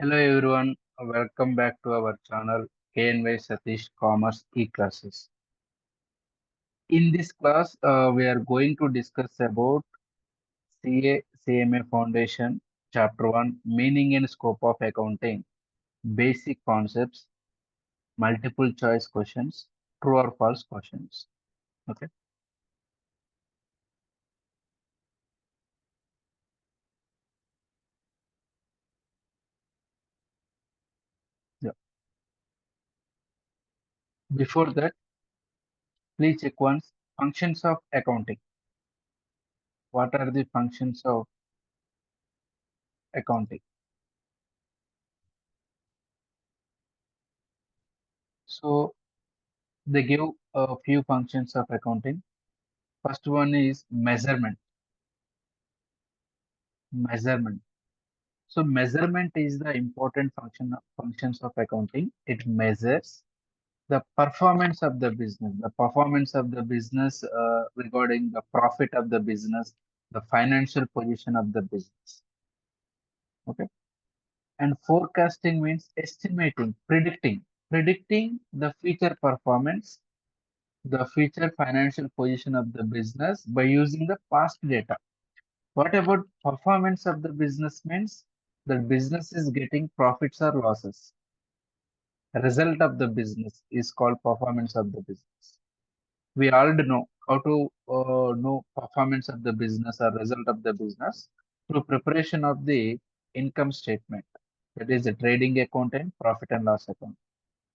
Hello everyone, welcome back to our channel KNY Satish Commerce E-Classes. In this class, we are going to discuss about CA CMA Foundation, Chapter 1, Meaning and Scope of Accounting, Basic Concepts, Multiple Choice Questions, True or False Questions. Okay. Yeah. Before that, please check once functions of accounting. What are the functions of accounting? So they give a few functions of accounting. First one is measurement. Measurement. So measurement is the important functions of accounting. It measures the performance of the business, regarding the profit of the business, the financial position of the business. Okay. And forecasting means estimating, predicting the future performance, the future financial position of the business by using the past data. What about performance of the business means the business is getting profits or losses. Result of the business is called performance of the business. We already know how to know performance of the business or result of the business through preparation of the income statement. That is the trading account and profit and loss account.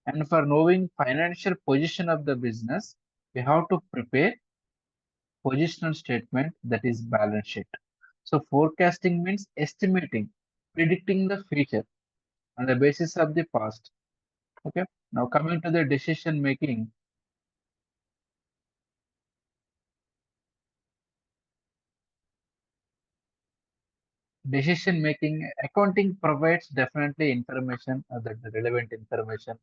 And for knowing financial position of the business, we have to prepare positional statement, that is balance sheet. So forecasting means estimating, predicting the future on the basis of the past. Okay. Now coming to the decision making, accounting provides definitely information, that the relevant information,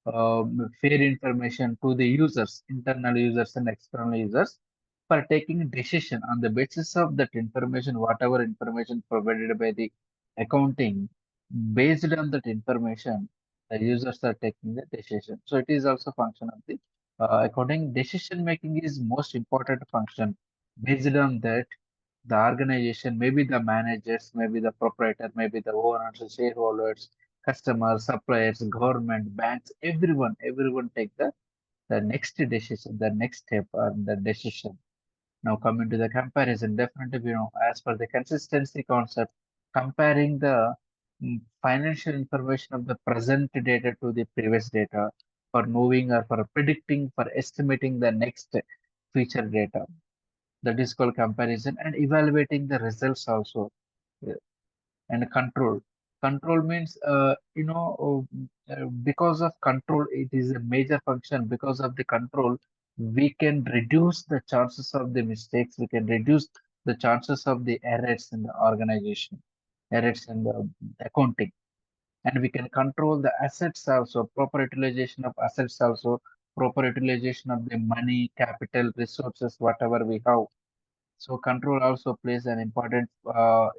fair information to the users, internal users and external users, for taking decision on the basis of that information, whatever information provided by the accounting. Based on that information, the users are taking the decision. So it is also function of the accounting. Decision making is most important function. Based on that, the organization, maybe the managers, maybe the proprietor, maybe the owners, the shareholders, customers, suppliers, government, banks, everyone take the next decision, the next step or the decision. Now coming to the comparison, definitely, as per the consistency concept, comparing the financial information of the present data to the previous data for knowing or for predicting, for estimating the next future data. That is called comparison, and evaluating the results also. uh, and control. Control means, because of control, it is a major function. Because of the control, we can reduce the chances of the mistakes. We can reduce the chances of the errors in the organization, errors in the accounting, and we can control the assets also, proper utilization of assets also, proper utilization of the money, capital, resources, whatever we have. So control also plays an important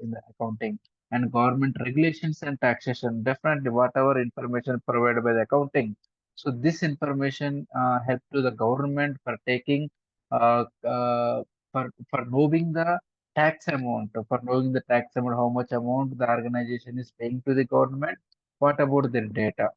in the accounting, and government regulations and taxation. Definitely, whatever information provided by the accounting. So this information help to the government for taking for knowing the tax amount, how much amount the organization is paying to the government. What about their data?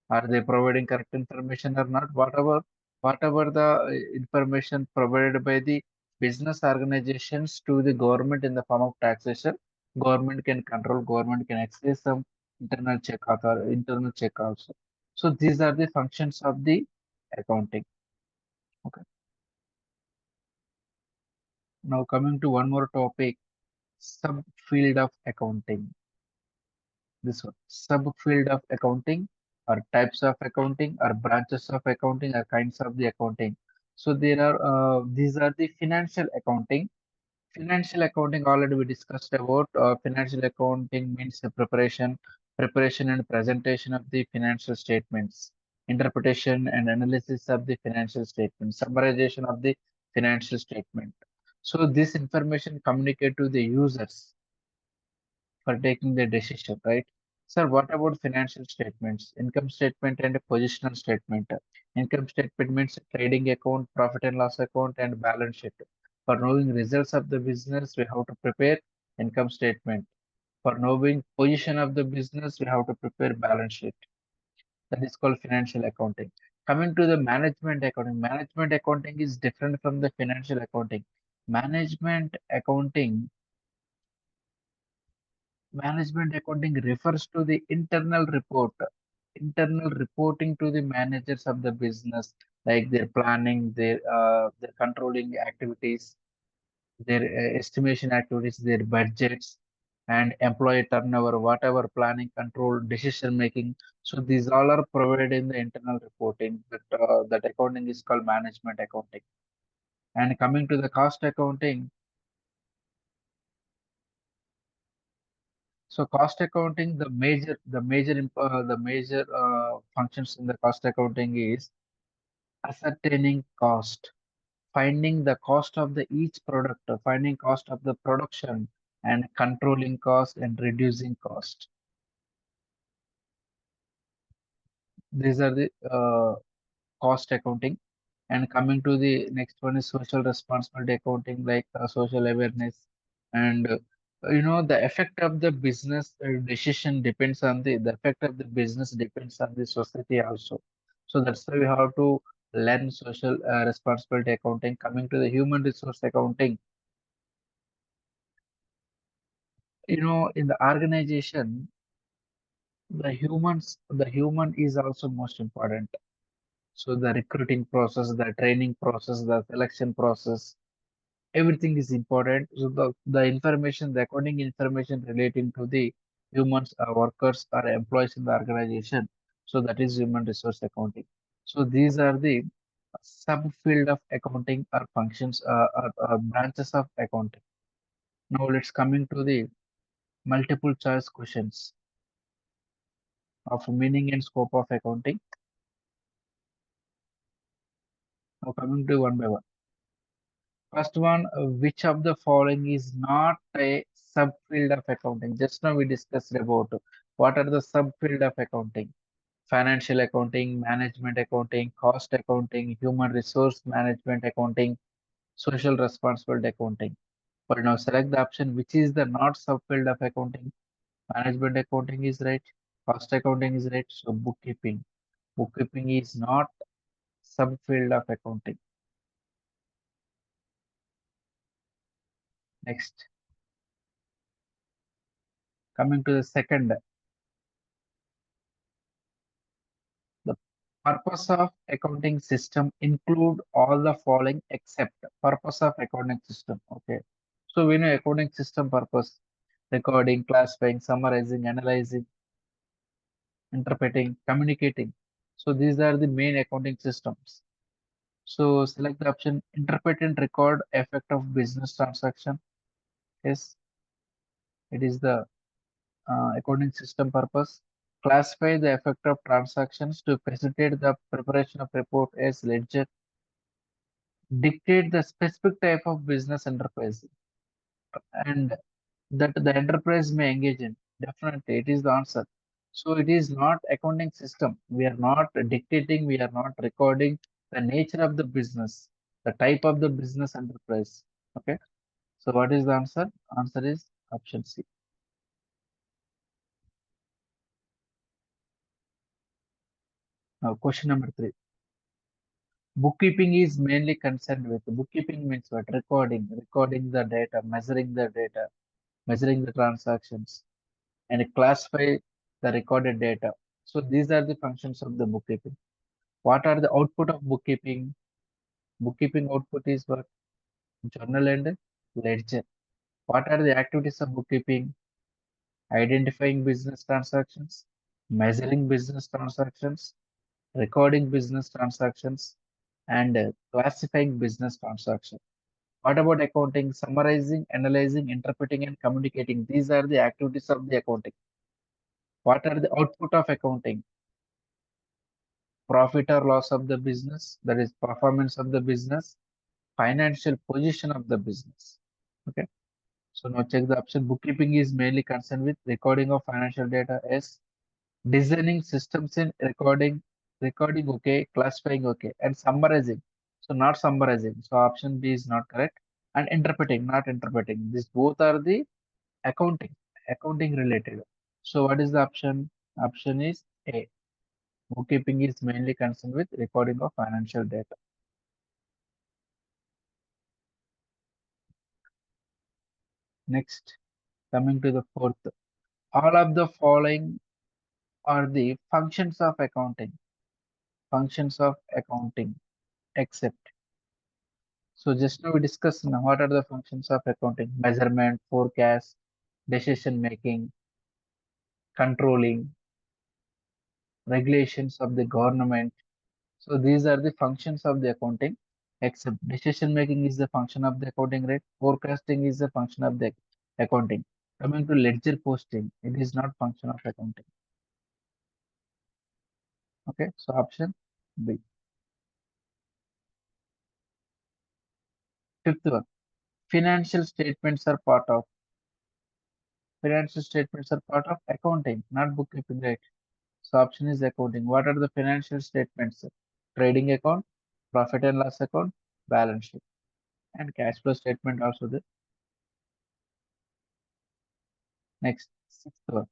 Are they providing correct information or not? Whatever the information provided by the business organizations to the government in the form of taxation, government can control, government can access some internal check also. So these are the functions of the accounting. Okay. Now coming to one more topic, subfield of accounting. This one, subfield of accounting, or types of accounting, or branches of accounting, or kinds of the accounting. So there are these are the financial accounting. Financial accounting already we discussed about. Financial accounting means the preparation and presentation of the financial statements, interpretation and analysis of the financial statement, summarization of the financial statement. So this information communicate to the users for taking the decision, right? Sir, what about financial statements? Income statement and a positional statement. Income statement means trading account, profit and loss account, and balance sheet. For knowing results of the business, we have to prepare income statement. For knowing position of the business, we have to prepare balance sheet. That is called financial accounting. Coming to the management accounting is different from the financial accounting. Management accounting Management accounting refers to the internal reporting to the managers of the business, like their planning, their controlling activities, their estimation activities, their budgets, and employee turnover, whatever planning, control, decision making. So these all are provided in the internal reporting. That accounting is called management accounting. And coming to the cost accounting, so cost accounting, the major functions in the cost accounting is ascertaining cost, finding the cost of the each product, finding cost of the production, and controlling cost and reducing cost. These are the cost accounting. And coming to the next one is social responsibility accounting, like social awareness. And the effect of the business decision depends on the effect of the business depends on the society also. So that's why we have to learn social responsibility accounting. Coming to the human resource accounting, in the organization, the human is also most important. So the recruiting process, the training process, the selection process, everything is important. So the information, the accounting information relating to the humans, workers or employees in the organization. So that is human resource accounting. So these are the subfield of accounting or functions or branches of accounting. Now let's coming to the multiple choice questions of meaning and scope of accounting. Now coming to one by one. First one, which of the following is not a subfield of accounting? Just now we discussed about what are the subfield of accounting. Financial accounting, management accounting, cost accounting, human resource management accounting, social responsibility accounting. But now select the option which is the not subfield of accounting. Management accounting is right, cost accounting is right, so bookkeeping. Bookkeeping is not subfield of accounting. Next, coming to the second. The purpose of accounting system include all the following except purpose of accounting system. Okay. So we know accounting system purpose: recording, classifying, summarizing, analyzing, interpreting, communicating. So these are the main accounting systems. So select the option interpret and record effect of business transaction. Yes, it is the accounting system purpose. Classify the effect of transactions to facilitate the preparation of report as ledger. Dictate the specific type of business enterprise and that the enterprise may engage in. Definitely, it is the answer. So it is not accounting system. We are not dictating, we are not recording the nature of the business, the type of the business enterprise. Okay. So what is the answer? Answer is option C. Now question number 3. Bookkeeping is mainly concerned with bookkeeping means what? Recording the data, measuring the transactions, and classify the recorded data. So these are the functions of the bookkeeping. What are the output of bookkeeping? Bookkeeping output is what? Journal and ledger. What are the activities of bookkeeping? Identifying business transactions, measuring business transactions, recording business transactions, and classifying business transactions. What about accounting? Summarizing, analyzing, interpreting, and communicating. These are the activities of the accounting. What are the output of accounting? Profit or loss of the business, that is performance of the business, financial position of the business. Okay. So now check the option. Bookkeeping is mainly concerned with recording of financial data. Yes. Designing systems in recording okay, classifying okay, and summarizing. So not summarizing. So option B is not correct. And interpreting, not interpreting. These both are the accounting, accounting related. So what is the option? Option is A. Bookkeeping is mainly concerned with recording of financial data. Next, coming to the fourth. All of the following are the functions of accounting. Functions of accounting, except. So just now we discussed now what are the functions of accounting: measurement, forecast, decision making, controlling, regulations of the government. So these are the functions of the accounting. Except decision making is the function of the accounting, right? Forecasting is the function of the accounting. Coming to ledger posting, it is not function of accounting. Okay, so option B. Fifth one, financial statements are part of. Financial statements are part of accounting, not bookkeeping, right? So option is accounting. What are the financial statements? Trading account, profit and loss account, balance sheet, and cash flow statement also there. Next, sixth one.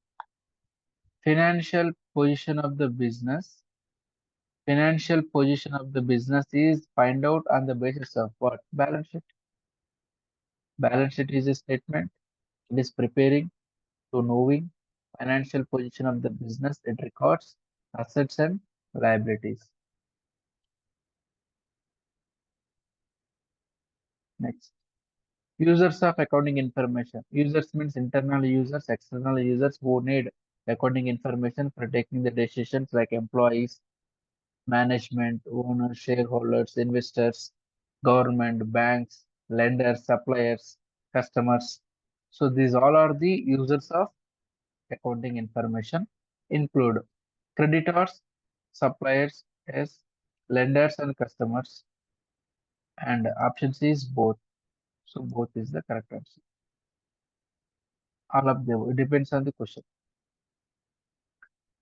Financial position of the business. Financial position of the business is find out on the basis of what? Balance sheet. Balance sheet is a statement. It is preparing to knowing financial position of the business. It records assets and liabilities. Next. Users of accounting information. Users means internal users, external users who need accounting information for taking the decisions like employees, management, owners, shareholders, investors, government, banks, lenders, suppliers, customers. So these all are the users of accounting information. Include creditors, suppliers, yes, lenders and customers. And option C is both. So both is the correct answer. All of them. It depends on the question.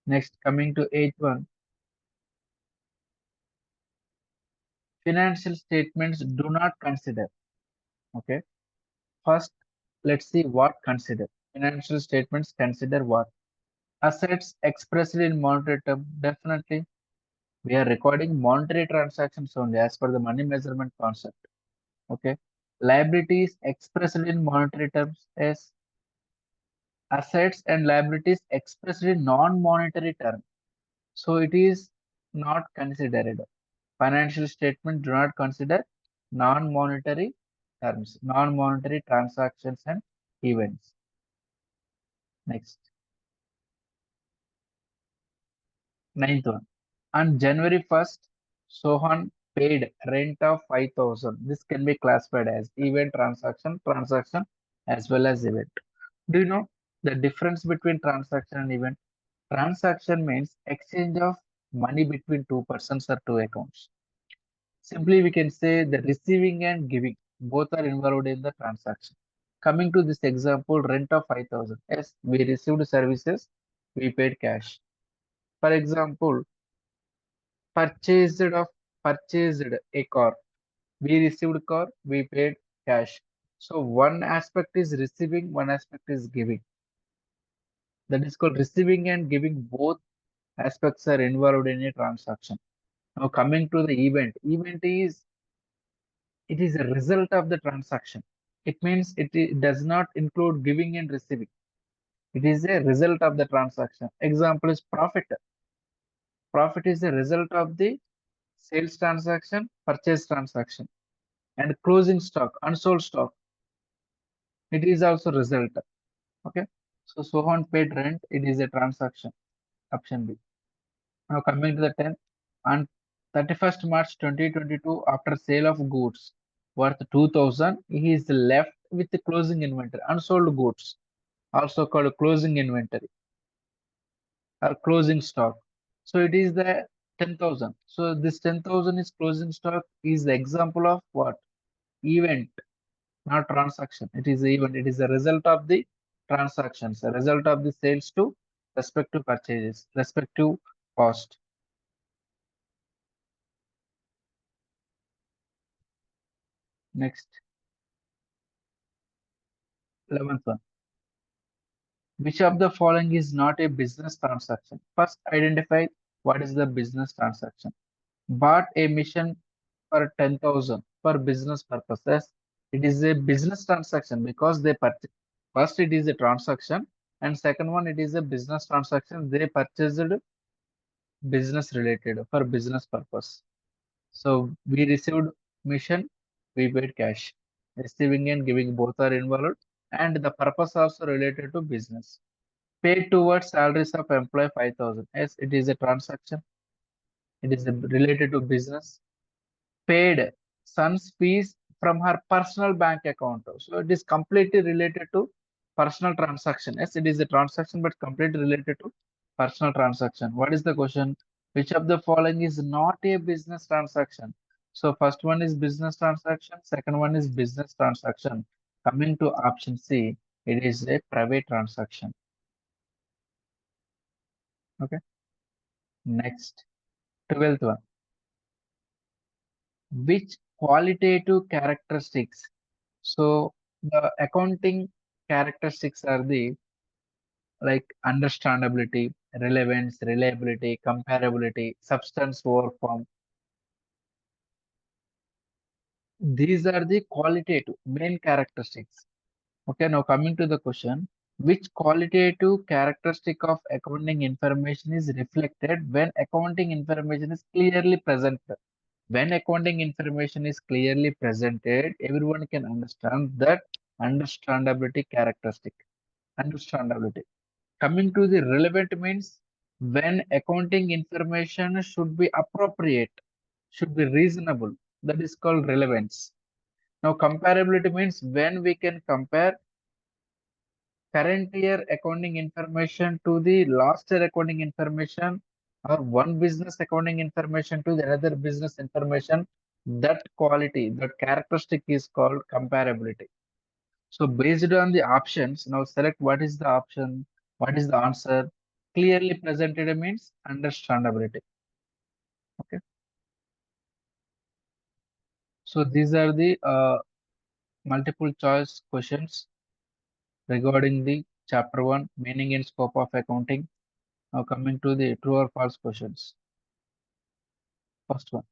Next, coming to eighth one, financial statements do not consider. Okay. First, let's see what consider. Financial statements consider what? Assets expressed in monetary term. Definitely, we are recording monetary transactions only as per the money measurement concept. Okay. Liabilities expressed in monetary terms as assets and liabilities expressed in non-monetary terms. So it is not considered. Financial statement do not consider non-monetary terms, non-monetary transactions and events. Next, ninth one. On January 1st, Sohan paid rent of 5,000. This can be classified as event transaction as well as event. Do you know the difference between transaction and event? Transaction means exchange of money between two persons or two accounts. Simply, we can say the receiving and giving both are involved in the transaction. Coming to this example, rent of 5,000. Yes, we received services, we paid cash. For example, purchased of purchased a car. We received car, we paid cash. So one aspect is receiving, one aspect is giving. That is called receiving and giving. Both aspects are involved in a transaction. Now coming to the event. Event is it is a result of the transaction. It means does not include giving and receiving. It is a result of the transaction. Example is profit. Profit is a result of the sales transaction, purchase transaction, and closing stock, unsold stock. It is also result. Okay. So Sohan paid rent. It is a transaction. Option B. Now coming to the 10th. On 31st March 2022, after sale of goods worth 2,000, he is left with the closing inventory, unsold goods, also called closing inventory or closing stock. So it is the 10,000. So this 10,000 is closing stock is the example of what? Event. not transaction. It is event. It is a result of the transactions, a result of the sales to respective purchases, respective cost. Next, 11th one. Which of the following is not a business transaction? First, identify what is the business transaction. Bought a mission for 10,000 for business purposes. It is a business transaction because they purchase. First, it is a transaction, and second one, it is a business transaction. They purchased business related for business purpose. So we received mission, we paid cash. Receiving and giving both are involved, and the purpose also related to business. Paid towards salaries of employee 5,000. Yes, it is a transaction. It is related to business. Paid son's fees from her personal bank account. So it is completely related to personal transaction. Yes, it is a transaction, but completely related to personal transaction. What is the question? Which of the following is not a business transaction? So first one is business transaction. Second one is business transaction. Coming to option C, it is a private transaction. Okay. Next, 12th one. Which qualitative characteristics? So the accounting characteristics are the like understandability, relevance, reliability, comparability, substance over form. These are the qualitative main characteristics. Okay, now coming to the question, which qualitative characteristic of accounting information is reflected when accounting information is clearly presented? When accounting information is clearly presented, everyone can understand that understandability characteristic. Understandability. Coming to the relevant means when accounting information should be appropriate, should be reasonable. That is called relevance. Now, comparability means when we can compare current year accounting information to the last year accounting information or one business accounting information to the another business information, that quality, that characteristic is called comparability. So based on the options, now select what is the option, what is the answer. Clearly presented means understandability. Okay. So these are the multiple choice questions regarding the chapter 1, meaning and scope of accounting. Now coming to the true or false questions. First one.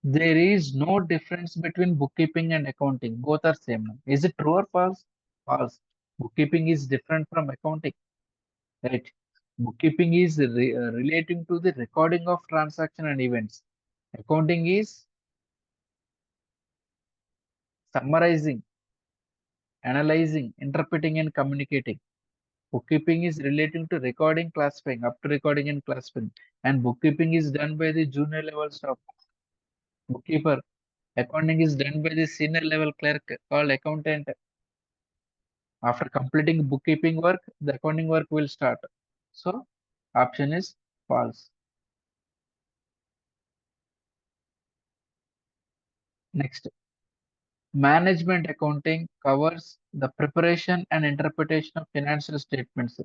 There is no difference between bookkeeping and accounting. Both are same. Is it true or false? False. Bookkeeping is different from accounting. Right. Bookkeeping is relating to the recording of transaction and events. Accounting is summarizing, analyzing, interpreting, and communicating. Bookkeeping is relating to recording, classifying, up to recording and classifying. And bookkeeping is done by the junior level staff, bookkeeper. Accounting is done by the senior level clerk called accountant. After completing bookkeeping work, the accounting work will start. So, option is false. Next, management accounting covers the preparation and interpretation of financial statements.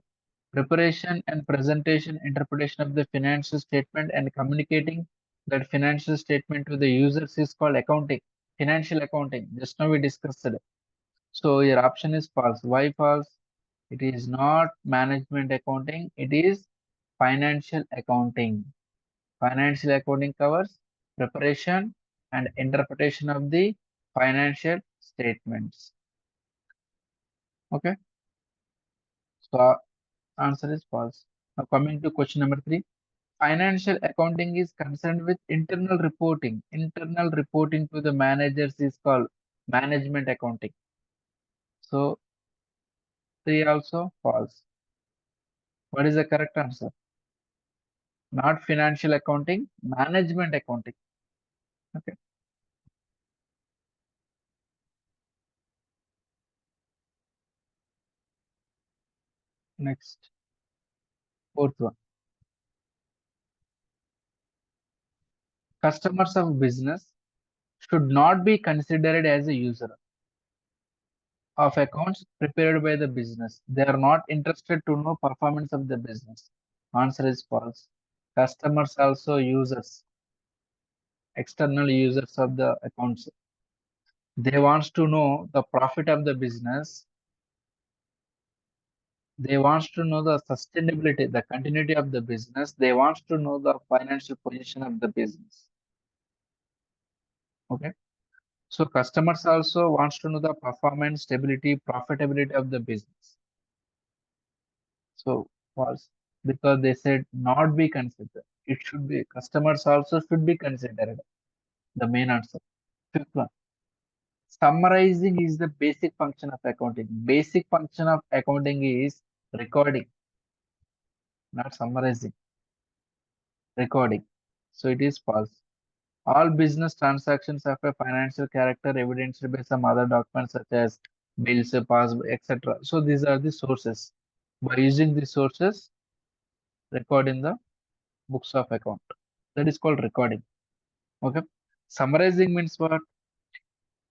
Preparation and presentation, interpretation of the financial statement and communicating that financial statement to the users is called accounting, financial accounting. Just now we discussed it. So your option is false. Why false? It is not management accounting. It is financial accounting. Financial accounting covers preparation and interpretation of the financial statements. Okay. So answer is false. Now coming to question number 3. Financial accounting is concerned with internal reporting. Internal reporting to the managers is called management accounting. So 3 also false. What is the correct answer? Not financial accounting, management accounting. Okay. Next, fourth one. Customers of business should not be considered as a user. of accounts prepared by the business. They are not interested to know performance of the business. Answer is false. Customers also users, external users of the accounts. They wants to know the profit of the business. They wants to know the sustainability, the continuity of the business. They wants to know the financial position of the business. Okay. So customers also wants to know the performance, stability, profitability of the business. So false, because they said not be considered. It should be customers also should be considered. The main answer. Fifth one. Summarizing is the basic function of accounting. Basic function of accounting is recording, not summarizing. Recording. So it is false. All business transactions have a financial character evidenced by some other documents such as bills, passbook, etc. So these are the sources. By using these sources, record in the books of account. That is called recording. Okay. Summarizing means what?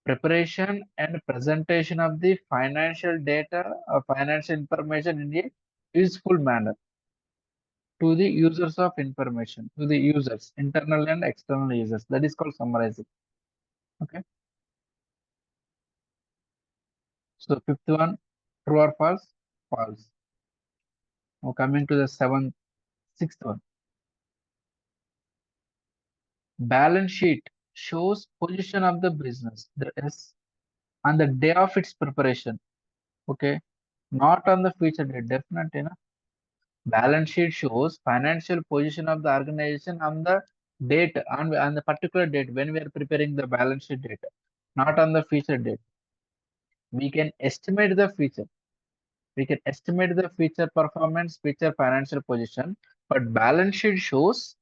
Preparation and presentation of the financial data or financial information in a useful manner to the users of information, to the users, internal and external users. That is called summarizing. Okay. So fifth one, true or false? False. Now coming to the sixth one. Balance sheet shows position of the business. That is on the day of its preparation. Okay. Not on the future date. Definitely. No? Balance sheet shows financial position of the organization on the date, on the particular date when we are preparing the balance sheet data, not on the future date. We can estimate the future. We can estimate the future performance, future financial position, but balance sheet shows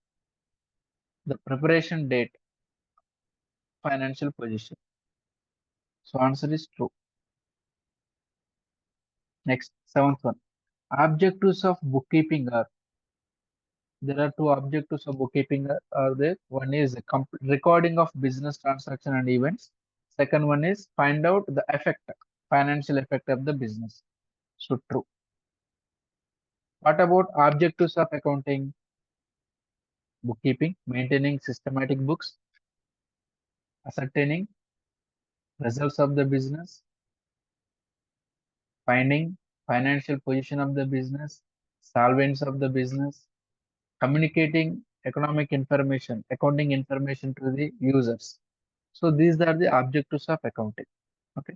the preparation date, financial position. So answer is true. Next, seventh one. Objectives of bookkeeping are, there are two objectives of bookkeeping are there. One is a recording of business transaction and events. Second one is find out the effect, financial effect of the business. So true. What about objectives of accounting? Bookkeeping, maintaining systematic books, ascertaining results of the business, finding financial position of the business, solvents of the business, communicating economic information, accounting information to the users. So these are the objectives of accounting. Okay.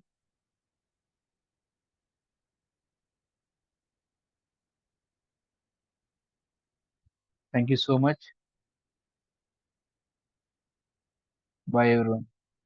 Thank you so much. Bye everyone.